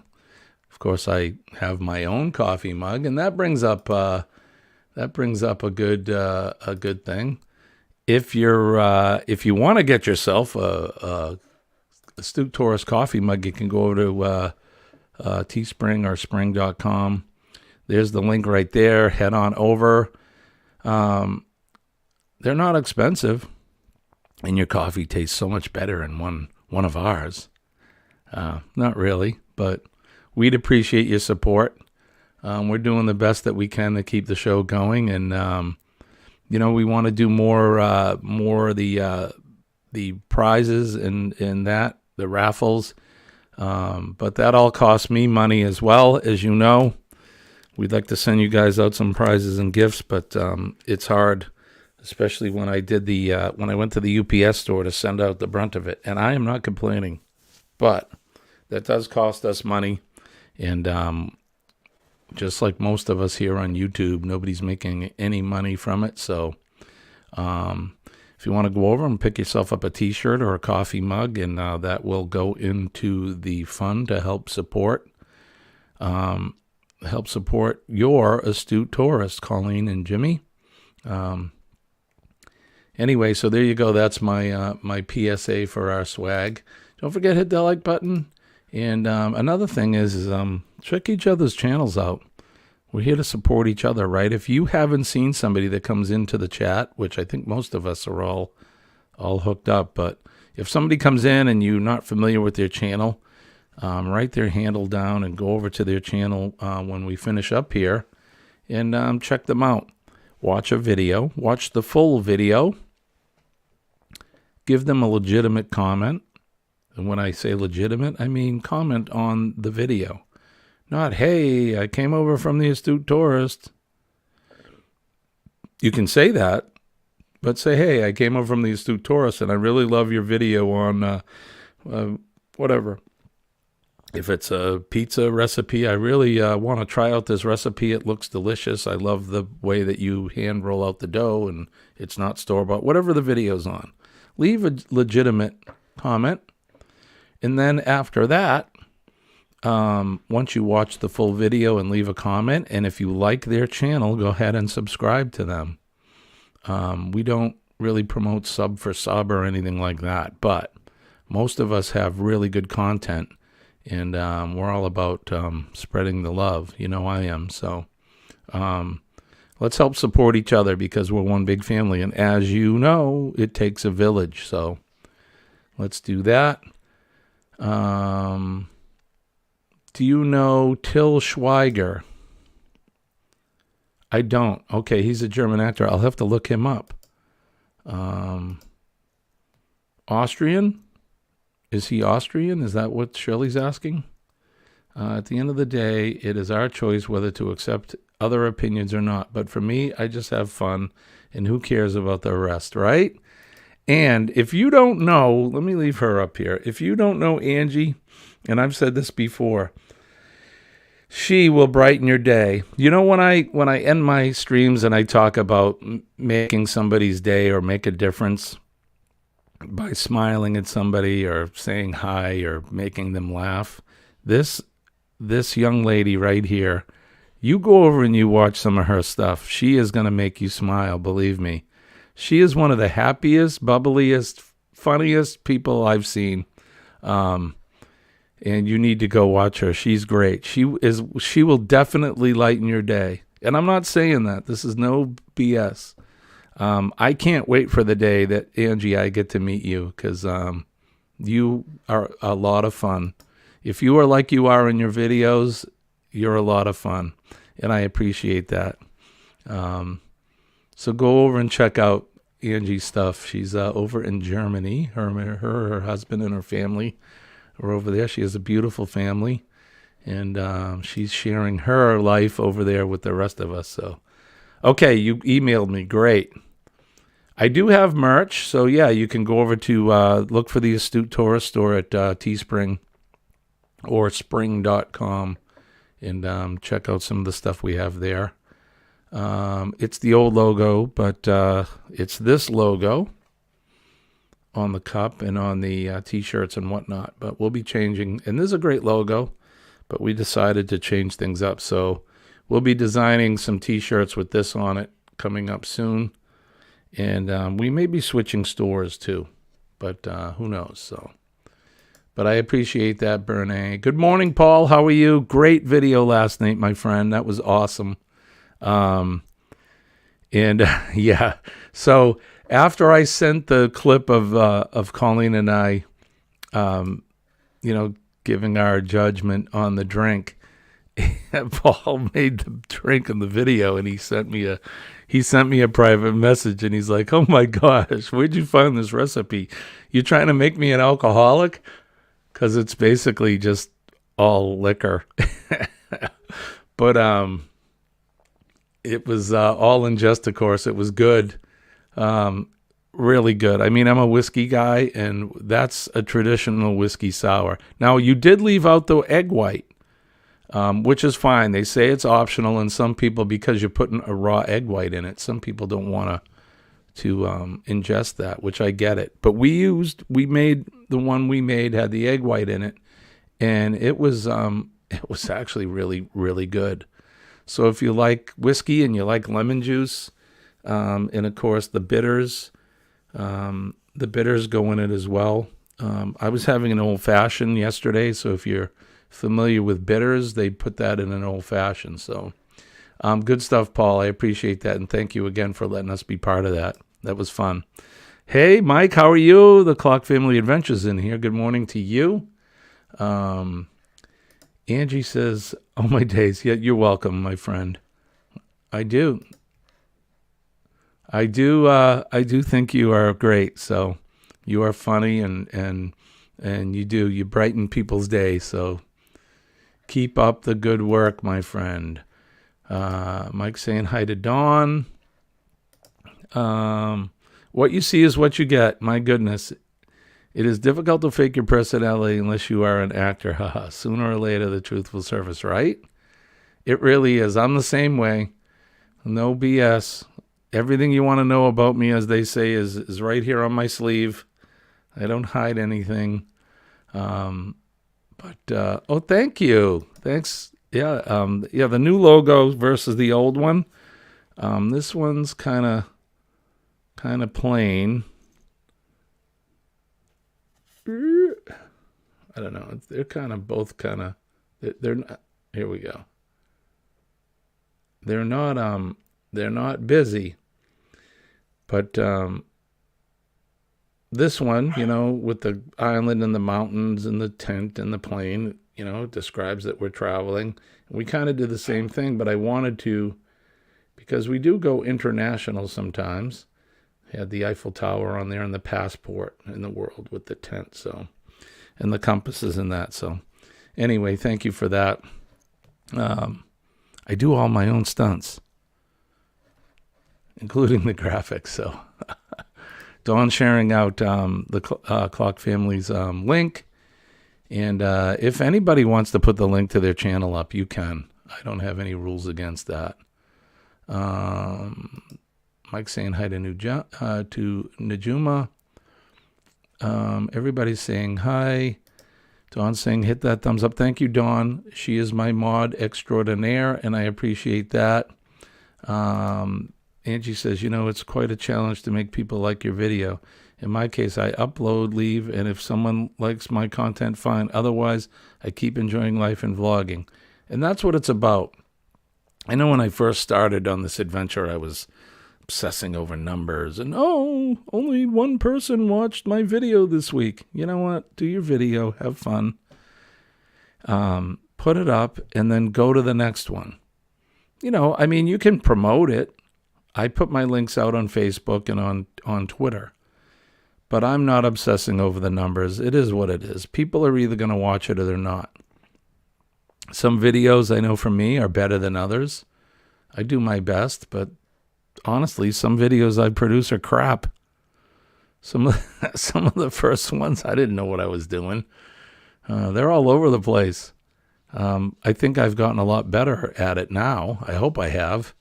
Of course, I have my own coffee mug, and that brings up a good thing. If you want to get yourself a Astute Tourist coffee mug, you can go over to Teespring or spring.com. There's the link right there. Head on over. They're not expensive, and your coffee tastes so much better in one of ours. Not really, but we'd appreciate your support. We're doing the best that we can to keep the show going, and we want to do more of the prizes and that, the raffles. But that all costs me money as well, as you know. We'd like to send you guys out some prizes and gifts, but it's hard, especially when I did when I went to the UPS store to send out the brunt of it. And I am not complaining, but that does cost us money. And just like most of us here on YouTube, nobody's making any money from it. So if you want to go over and pick yourself up a T-shirt or a coffee mug, and that will go into the fund to help support your Astute Tourist, Colleen and Jimmy. Anyway, so there you go. That's my PSA for our swag. Don't forget, hit the like button. And another thing is check each other's channels out. We're here to support each other, right? If you haven't seen somebody that comes into the chat, which I think most of us are all hooked up, but if somebody comes in and you're not familiar with their channel, write their handle down and go over to their channel when we finish up here and check them out. Watch a video. Watch the full video. Give them a legitimate comment. And when I say legitimate, I mean comment on the video. Not, hey, I came over from the Astute Tourist. You can say that, but say, hey, I came over from the Astute Tourist, and I really love your video on whatever. If it's a pizza recipe, I really want to try out this recipe. It looks delicious. I love the way that you hand roll out the dough, and it's not store-bought. Whatever the video's on. Leave a legitimate comment. And then after that, once you watch the full video and leave a comment, and if you like their channel, go ahead and subscribe to them. We don't really promote sub for sub or anything like that, but most of us have really good content, and we're all about spreading the love. You know I am. So let's help support each other because we're one big family, and as you know, it takes a village. So let's do that. Do you know Till Schweiger? I don't. Okay, he's a German actor. I'll have to look him up. Austrian? Is he Austrian? Is that what Shirley's asking? At the end of the day, it is our choice whether to accept other opinions or not. But for me, I just have fun, and who cares about the rest, right? And if you don't know, let me leave her up here. If you don't know Angie, and I've said this before, she will brighten your day. You know, when I end my streams and I talk about making somebody's day or make a difference by smiling at somebody or saying hi or making them laugh, this young lady right here, you go over and you watch some of her stuff. She is going to make you smile, believe me. She is one of the happiest, bubbliest, funniest people I've seen. And you need to go watch her. She's great. She will definitely lighten your day. And I'm not saying that. This is no BS. I can't wait for the day that, Angie, I get to meet you, because you are a lot of fun. If you are like you are in your videos, you're a lot of fun. And I appreciate that. So go over and check out Angie's stuff. She's over in Germany. Her husband and her family are over there. She has a beautiful family, and she's sharing her life over there with the rest of us. So, okay, you emailed me. Great. I do have merch, so yeah, you can go over to look for the Astute Tourist store at Teespring or spring.com and check out some of the stuff we have there. It's the old logo, but it's this logo. the cup and on the T-shirts and whatnot. But we'll be changing, and this is a great logo, but we decided to change things up. So we'll be designing some T-shirts with this on it coming up soon, and we may be switching stores too, but who knows? So, but I appreciate that, Bernie. Good morning, Paul. How are you? Great video last night, my friend. That was awesome. Yeah, so after I sent the clip of Colleen and I, giving our judgment on the drink, Paul made the drink in the video, and he sent me a private message, and he's like, "Oh my gosh, where'd you find this recipe? You trying to make me an alcoholic?" Because it's basically just all liquor, but it was all in jest, of course. It was good. Really good. I mean, I'm a whiskey guy, and that's a traditional whiskey sour. Now, you did leave out the egg white, which is fine. They say it's optional, and some people, because you're putting a raw egg white in it, some people don't want to ingest that, which I get it. But the one we made had the egg white in it, and it was actually really, really good. So if you like whiskey and you like lemon juice, and of course the bitters go in it as well. I was having an old fashioned yesterday, so if you're familiar with bitters, they put that in an old fashioned. So good stuff, Paul. I appreciate that, and thank you again for letting us be part of that. That was fun. Hey, Mike, how are you? The Clock Family Adventures in here. Good morning to you. Angie says, "Oh my days." Yeah, you're welcome, my friend. I do think you are great. So you are funny, and you brighten people's day. So keep up the good work, my friend. Mike saying hi to Dawn. What you see is what you get. My goodness. It is difficult to fake your personality unless you are an actor. Haha. Sooner or later, the truth will surface, right? It really is. I'm the same way. No BS. Everything you want to know about me, as they say, is right here on my sleeve. I don't hide anything. Thank you. Thanks. Yeah. The new logo versus the old one. This one's kind of plain. I don't know. They're they're not, here we go. They're not busy, but, this one, with the island and the mountains and the tent and the plane, describes that we're traveling. We kind of did the same thing, but I wanted to, because we do go international sometimes. Had the Eiffel Tower on there and the passport in the world with the tent, so, and the compasses and that. So anyway, thank you for that. I do all my own stunts, including the graphics. So Dawn sharing out the Clock Family's link. And if anybody wants to put the link to their channel up, you can. I don't have any rules against that. Mike saying hi to Najuma. Everybody's saying hi. Dawn saying hit that thumbs up. Thank you, Dawn. She is my mod extraordinaire, and I appreciate that. Angie says, it's quite a challenge to make people like your video. In my case, I upload, leave, and if someone likes my content, fine. Otherwise, I keep enjoying life and vlogging. And that's what it's about. I know when I first started on this adventure, I was obsessing over numbers and, only one person watched my video this week. You know what? Do your video, have fun, put it up, and then go to the next one. You can promote it. I put my links out on Facebook and on Twitter, but I'm not obsessing over the numbers. It is what it is. People are either going to watch it or they're not. Some videos I know from me are better than others. I do my best, but honestly, some videos I produce are crap. Some of the first ones, I didn't know what I was doing. They're all over the place. I think I've gotten a lot better at it now. I hope I have.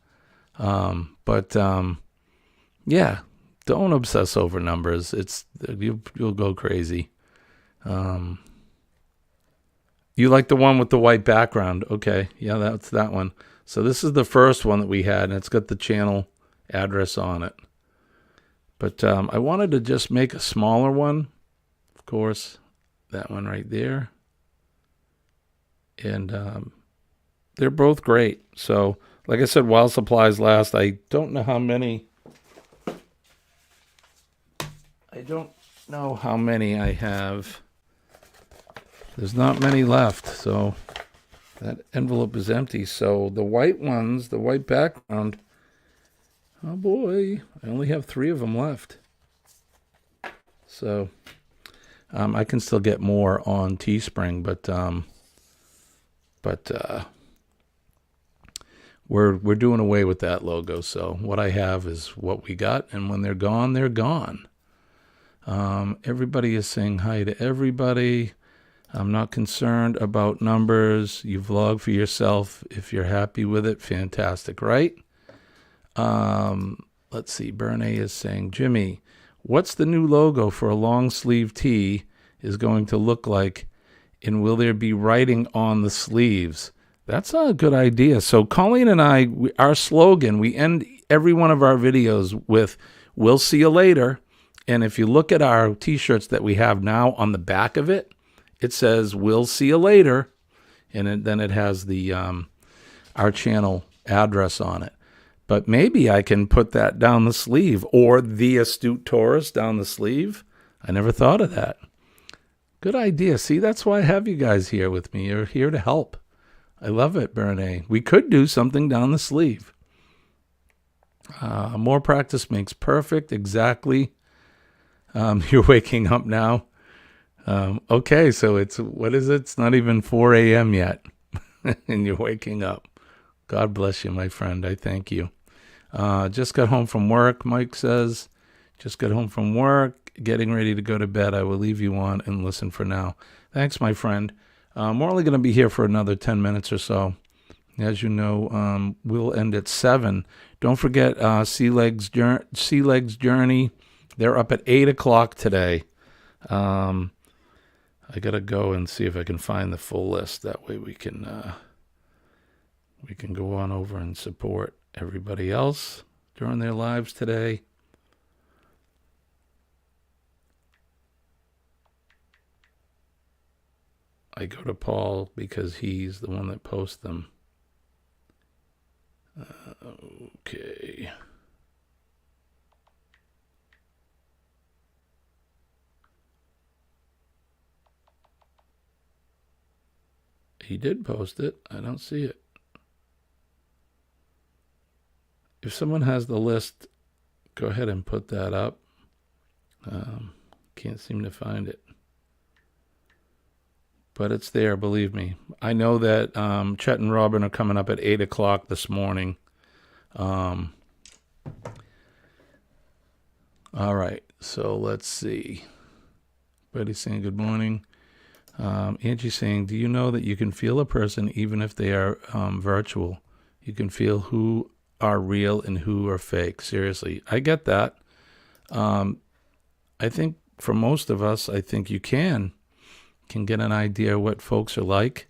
Yeah, don't obsess over numbers. You'll go crazy. You like the one with the white background. Okay. Yeah, that's that one. So this is the first one that we had, and it's got the channel address on it. But I wanted to just make a smaller one. Of course, that one right there. And they're both great. So, like I said, while supplies last, I don't know how many I have. There's not many left, so that envelope is empty. So the white ones, the white background, oh boy, I only have 3 of them left. So I can still get more on Teespring, but we're doing away with that logo. So what I have is what we got, and when they're gone, they're gone. Everybody is saying hi to everybody. I'm not concerned about numbers. You vlog for yourself. If you're happy with it, fantastic, right? Let's see. Bernie is saying, Jimmy, what's the new logo for a long sleeve tee is going to look like, and will there be writing on the sleeves? That's a good idea. So Colleen and I, our slogan, we end every one of our videos with, we'll see you later. And if you look at our t-shirts that we have now, on the back of it, it says, we'll see you later. And then it has the our channel address on it. But maybe I can put that down the sleeve, or The Astute Tourist down the sleeve. I never thought of that. Good idea. See, that's why I have you guys here with me. You're here to help. I love it, Bernie. We could do something down the sleeve. More practice makes perfect. Exactly. You're waking up now. Okay, so what is it? It's not even 4 a.m. yet, and you're waking up. God bless you, my friend. I thank you. Just got home from work, Mike says. Just got home from work, getting ready to go to bed. I will leave you on and listen for now. Thanks, my friend. We're only going to be here for another 10 minutes or so. As you know, we'll end at 7. Don't forget Sea Legs Journey. They're up at 8 o'clock today. I got to go and see if I can find the full list. That way we can go on over and support everybody else during their lives today. I go to Paul because he's the one that posts them. Okay. He did post it. I don't see it. If someone has the list, go ahead and put that up. Can't seem to find it. But it's there, believe me. I know that Chet and Robin are coming up at 8 o'clock this morning. All right, so let's see. Buddy saying good morning. Angie saying, do you know that you can feel a person even if they are virtual? You can feel who are real and who are fake. Seriously, I get that. I think for most of us, I think you can get an idea what folks are like.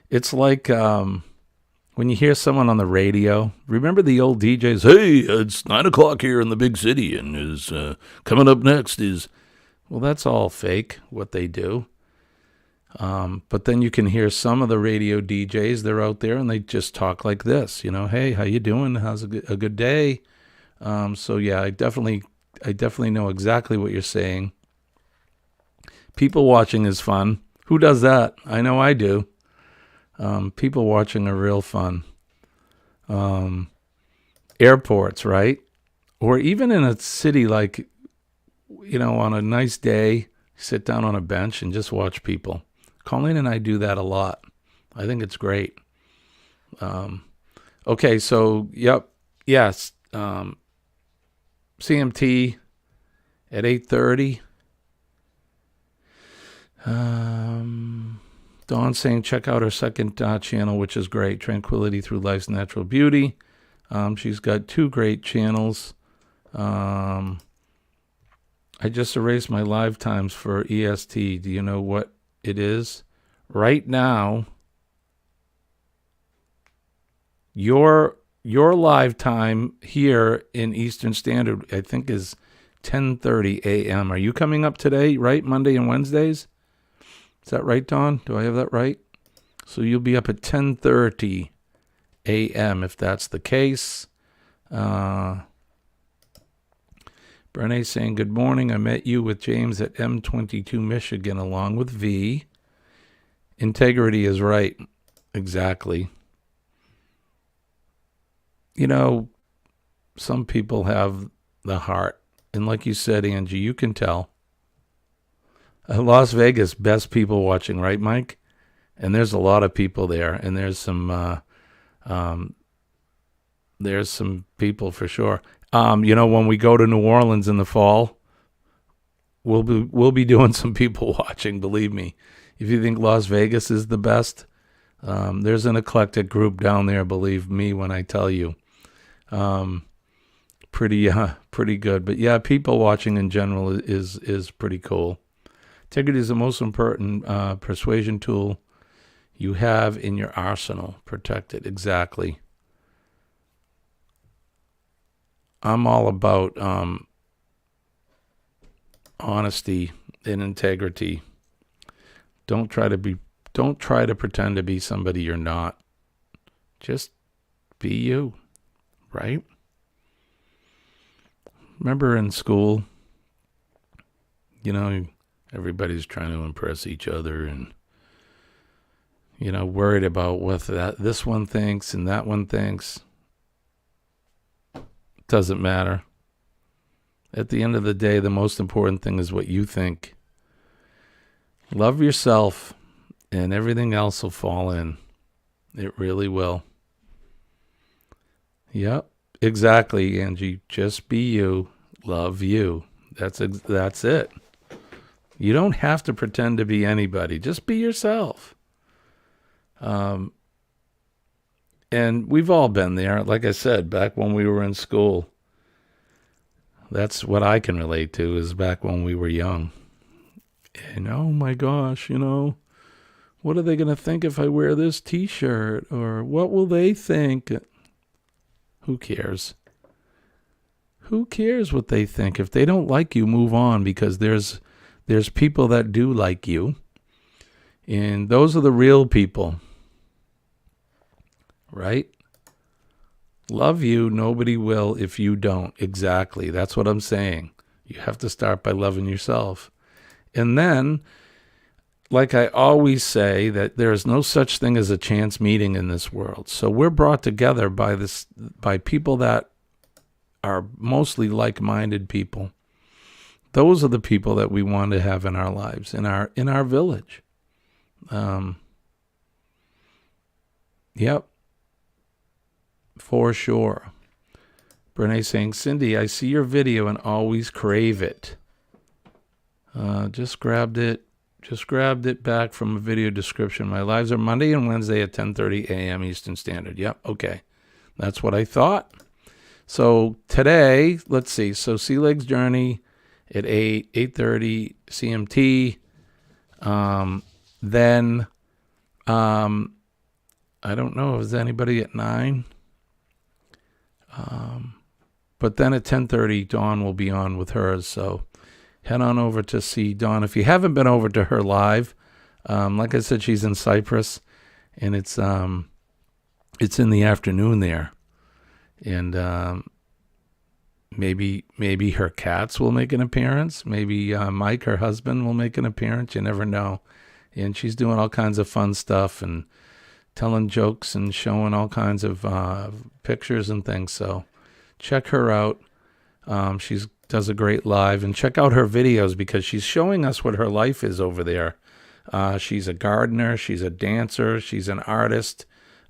It's like when you hear someone on the radio. Remember the old DJs? Hey, it's 9 o'clock here in the big city, and is coming up next is... Well, that's all fake, what they do. But then you can hear some of the radio DJs, they're out there and they just talk like this, hey, how you doing? How's a good day? So yeah, I definitely know exactly what you're saying. People watching is fun. Who does that? I know I do. People watching are real fun. Airports, right? Or even in a city like, on a nice day, sit down on a bench and just watch people. Colleen and I do that a lot. I think it's great. Okay, so, yes. CMT at 8:30. Dawn saying check out our second channel, which is great. Tranquility Through Life's Natural Beauty. She's got 2 great channels. I just erased my live times for EST. Do you know what it is? Right now, your live time here in Eastern Standard, I think, is 10:30 a.m. Are you coming up today, right? Monday and Wednesdays? Is that right, Dawn? Do I have that right? So you'll be up at 10:30 a.m. if that's the case. Brene saying, good morning. I met you with James at M22 Michigan along with V. Integrity is right. Exactly. You know, some people have the heart. And like you said, Angie, you can tell. Las Vegas, best people watching, right, Mike? And there's a lot of people there. And there's some people for sure. You know, when we go to New Orleans in the fall, we'll be doing some people watching, believe me. If you think Las Vegas is the best, there's an eclectic group down there, believe me when I tell you. Pretty good. But yeah, people watching in general is pretty cool. Integrity is the most important persuasion tool you have in your arsenal. Protect it. Exactly. I'm all about honesty and integrity. Don't try to pretend to be somebody you're not. Just be you, right? Remember in school, you know, everybody's trying to impress each other and, you know, worried about what this one thinks and that one thinks. Doesn't matter. At the end of the day, the most important thing is what you think. Love yourself and everything else will fall in. It really will. Yep, exactly, Angie. Just be you. Love you. That's it. You don't have to pretend to be anybody. Just be yourself. And we've all been there. Like I said, back when we were in school, that's what I can relate to, is back when we were young. And oh my gosh, you know, what are they going to think if I wear this t-shirt? Or what will they think? Who cares? Who cares what they think? If they don't like you, move on, because there's people that do like you. And those are the real people. Right? Love you, nobody will if you don't. Exactly. That's what I'm saying. You have to start by loving yourself. And then, like I always say, that there is no such thing as a chance meeting in this world. So we're brought together by people that are mostly like-minded people. Those are the people that we want to have in our lives, in our village. Yep. For sure. Brene saying, Cindy, I see your video and always crave it. Just grabbed it back from a video description. My lives are Monday and Wednesday at 10:30 a.m. Eastern Standard. Yep, okay. That's what I thought. So today, let's see. So Sea Legs Journey at 8:30 CMT. Then, I don't know if there's anybody at 9. But then at 10:30, Dawn will be on with hers. So head on over to see Dawn. If you haven't been over to her live, like I said, she's in Cyprus, and it's in the afternoon there. And maybe her cats will make an appearance. Maybe Mike, her husband, will make an appearance. You never know. And she's doing all kinds of fun stuff and telling jokes and showing all kinds of pictures and things. So check her out. She does a great live. And check out her videos, because she's showing us what her life is over there. She's a gardener. She's a dancer. She's an artist.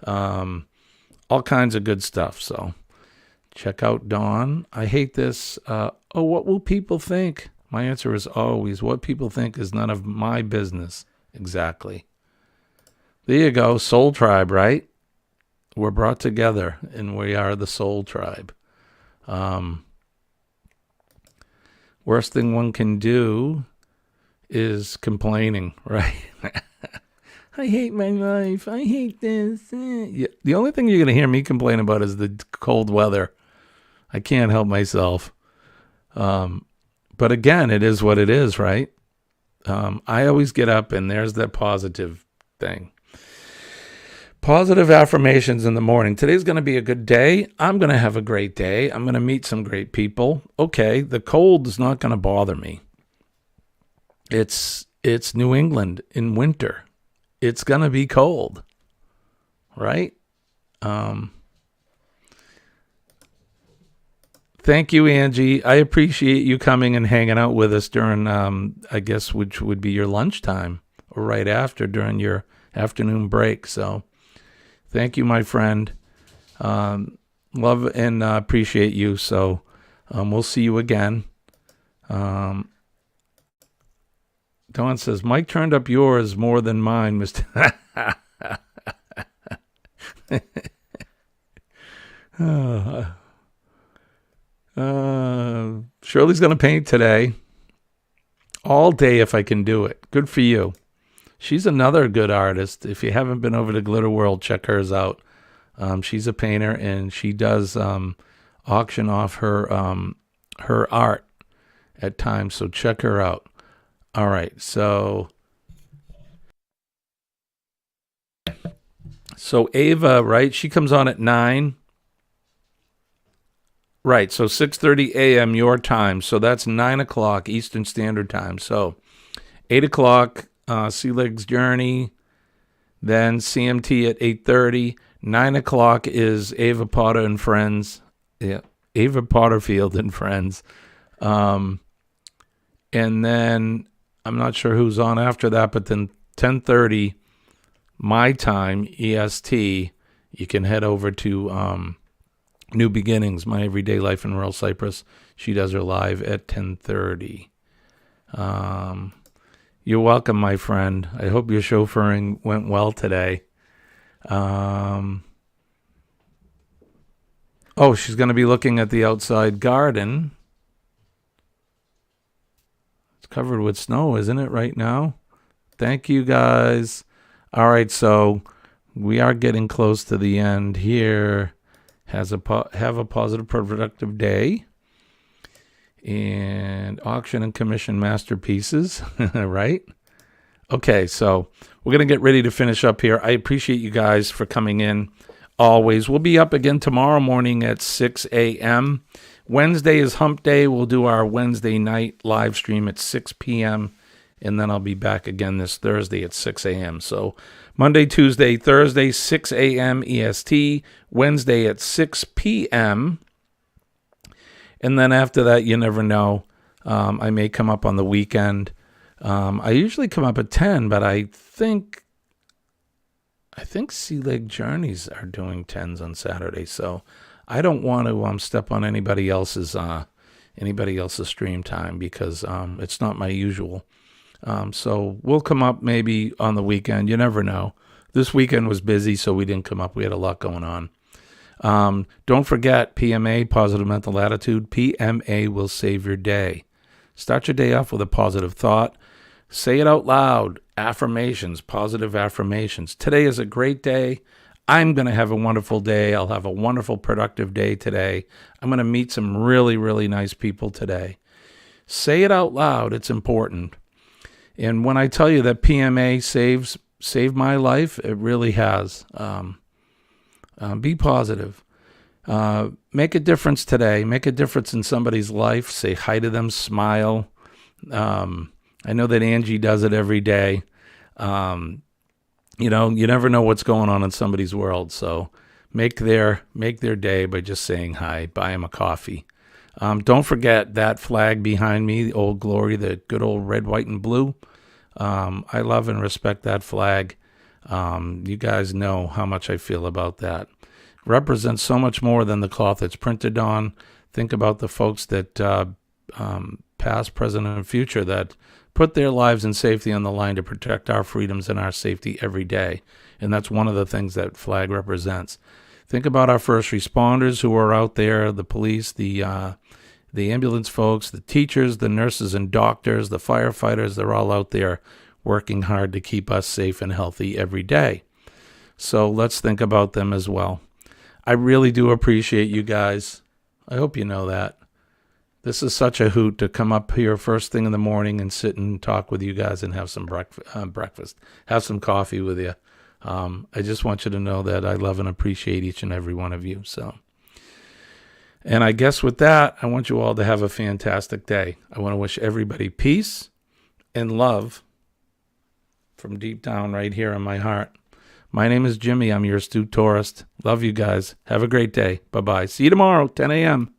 All kinds of good stuff. So check out Dawn. I hate this. What will people think? My answer is always, what people think is none of my business. Exactly. There you go. Soul Tribe, right? We're brought together, and we are the soul tribe. Worst thing one can do is complaining, right? I hate my life. I hate this. Yeah, the only thing you're going to hear me complain about is the cold weather. I can't help myself. But again, it is what it is, right? I always get up and there's that positive thing. Positive affirmations in the morning. Today's going to be a good day. I'm going to have a great day. I'm going to meet some great people. Okay, the cold is not going to bother me. It's New England in winter. It's going to be cold, right? Thank you, Angie. I appreciate you coming and hanging out with us during, I guess, which would be your lunchtime or right after during your afternoon break. So thank you, my friend. Love and appreciate you. So we'll see you again. Dawn says, Mike turned up yours more than mine, Mr. Shirley's going to paint today. All day if I can do it. Good for you. She's another good artist. If you haven't been over to Glitter World, check hers out. She's a painter, and she does auction off her art at times, so check her out. All right, so Ava, right? She comes on at 9. Right, so 6:30 a.m. your time. So that's 9 o'clock Eastern Standard Time. So 8 o'clock, Sea Legs Journey. Then CMT at 8:30. 9 o'clock is Ava Potter and Friends. Yeah, Ava Potterfield and Friends. And then I'm not sure who's on after that, but then 10:30 my time, EST, you can head over to New Beginnings, My Everyday Life in Rural Cyprus. She does her live at 10:30. You're welcome, my friend. I hope your chauffeuring went well today. Oh, she's going to be looking at the outside garden. It's covered with snow, isn't it, right now? Thank you, guys. All right, so we are getting close to the end here. Have a positive, productive day. And auction and commission masterpieces, right? Okay, so we're going to get ready to finish up here. I appreciate you guys for coming in always. We'll be up again tomorrow morning at 6 a.m. Wednesday is hump day. We'll do our Wednesday night live stream at 6 p.m. And then I'll be back again this Thursday at 6 a.m. So Monday, Tuesday, Thursday, 6 a.m. EST. Wednesday at 6 p.m. And then after that, you never know. I may come up on the weekend. I usually come up at 10, but I think Sea Leg Journeys are doing 10s on Saturday. So I don't want to step on anybody else's stream time because it's not my usual. So we'll come up maybe on the weekend. You never know. This weekend was busy, so we didn't come up. We had a lot going on. Don't forget PMA, Positive Mental Attitude. PMA will save your day. Start your day off with a positive thought. Say it out loud. Affirmations, positive affirmations. Today is a great day. I'm going to have a wonderful day. I'll have a wonderful, productive day today. I'm going to meet some really, really nice people today. Say it out loud. It's important. And when I tell you that PMA saved my life, it really has. Be positive. Make a difference today. Make a difference in somebody's life. Say hi to them. Smile. I know that Angie does it every day. You never know what's going on in somebody's world. So make their day by just saying hi. Buy them a coffee. Don't forget that flag behind me, the Old Glory, the good old red, white, and blue. I love and respect that flag. You guys know how much I feel about that. Represents so much more than the cloth it's printed on. Think about the folks that past, present, and future that put their lives and safety on the line to protect our freedoms and our safety every day. And that's one of the things that flag represents. Think about our first responders who are out there, the police, the ambulance folks, the teachers, the nurses and doctors, the firefighters. They're all out there working hard to keep us safe and healthy every day. So let's think about them as well. I really do appreciate you guys. I hope you know that. This is such a hoot to come up here first thing in the morning and sit and talk with you guys and have some breakfast, have some coffee with you. I just want you to know that I love and appreciate each and every one of you. So, and I guess with that, I want you all to have a fantastic day. I want to wish everybody peace and love from deep down right here in my heart. My name is Jimmy. I'm your astute tourist. Love you guys. Have a great day. Bye-bye. See you tomorrow, 10 a.m.